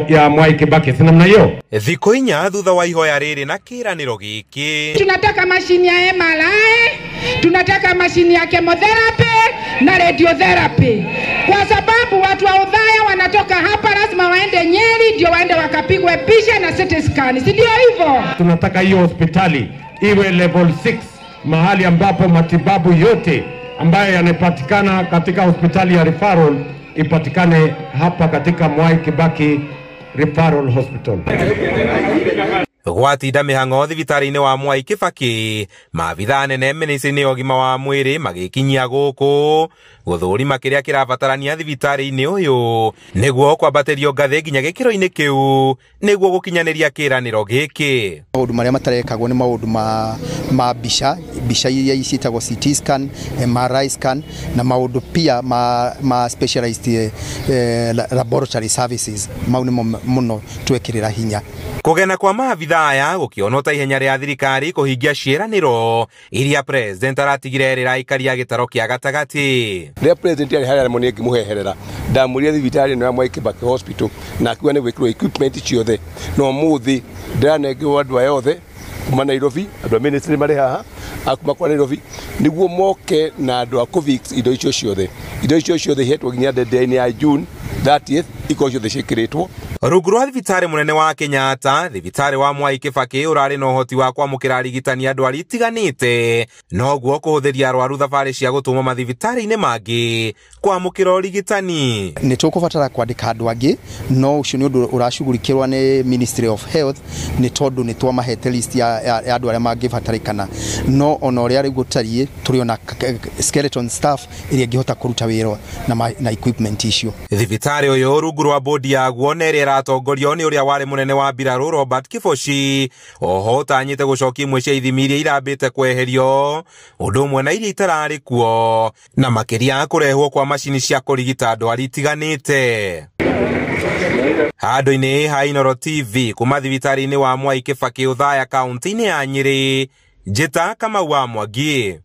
ya Mwai Kibaki sina namna hiyo. Thikũ inya thutha wa ihoya rĩrĩ na kĩranĩro gĩkĩ. Tunataka mashini ya MRI, tunataka mashini ya chemotherapy na radiotherapy. Kwa sababu watu wa Udhaya wanatoka hapa lazima waende Nyeri ndio waende wakapigwe picha na CT scan. Si ndio hivyo? Tunataka hiyo hospitali iwe level 6, mahali ambapo matibabu yote ambayo yanapatikana katika hospitali ya referral ipatikane hapa katika Mwai Kibaki Referral Hospital. Gwatinda mĩhang'o thibitarĩ-inĩ wa Mwai Kibaki, maabitha nene mĩnĩcĩ-inĩ ya ũgima wa mwĩrĩ magĩkinyia gũkũ gũthũrima kĩrĩa kĩrabatarania thibitarĩ-inĩ ũyũ nĩguo kwambatĩrio ngathĩ nginya gĩkĩro-inĩ kĩu nĩguo gũkinyanĩria kĩranĩro gĩkĩ. Maũndũ marĩa matarekagwo nĩ maũndũ ma mbica iria ciĩtagwo CT scan, MRI scan na maũndũ pia ma specialized laboratory services. Mau nĩmo mũno twekĩrĩra hinya. Kũgena kwa maabitha aya gũkĩonwo ta ihenya rĩa thirikari kũhingia ciĩranĩro iria president aratigire rĩraikaria gĩtaro kĩa gatagatĩ. Rĩrĩa president arĩ harĩa mũno ngĩmũheherera ndamũria thibitarĩ ĩno ya Mwai Kibaki Hospital na akiuga nĩ gwĩkĩrwo equipment ciothe no mũthĩ ndiranengerwo andũ aya othe kuma Nairobi, andũ a ministry marĩ haha akuma kwa Nairobi nĩguo moke na andũ a Covix indo icio ciothe ihetwo nginya deadline ya June 30th iko ciothe ciĩkĩrĩtwo. Rungu rwa thibitarĩ mũnene wa Kenyatta, thibitarĩ wa Mwai Kibaki ũrarĩ na ũhoti wa kwamũkĩra arigitani andũ arĩa itiganĩte, noguo kũhũthĩria arwaru thabarĩ cia gũtũma mathibitarĩ-inĩ mangĩ kwamũkĩra ũrigitani. Nĩ tũkũbatara kwandĩka andũ angĩ, no ũcio nĩ ũndũ ũracugurikĩrwo nĩ Ministry of Health, nĩ tondũ nĩ twamahete list ya andũ arĩa mangĩbatarĩkana, no ona ũrĩa rĩu gũtariĩ tũrĩ ona skeleton staff ĩrĩa ĩngĩhota kũruta wĩra na equipment icio. Thibitarĩ ũyũ rungu rwa bodi yaguo nĩ ĩrĩa ĩratongorio nĩ ũrĩa warĩ mũnene wa mbirarũ Robert Kibochi, oho ũtanyĩte gũcokia imwe cia ithimi iria irambĩte kweherio, ũndũ ũmwe na iria itararĩ kuo, na makĩria kũrehwo kwa macini cia kũrigita andũ arĩa itiganĩte. Handũ-inĩ ha Inooro TV kuma thibitarĩ-inĩ wa Mwai Kibaki Udhaya kaunti-inĩ ya Nyeri, njĩta Kamau wa Mwangi.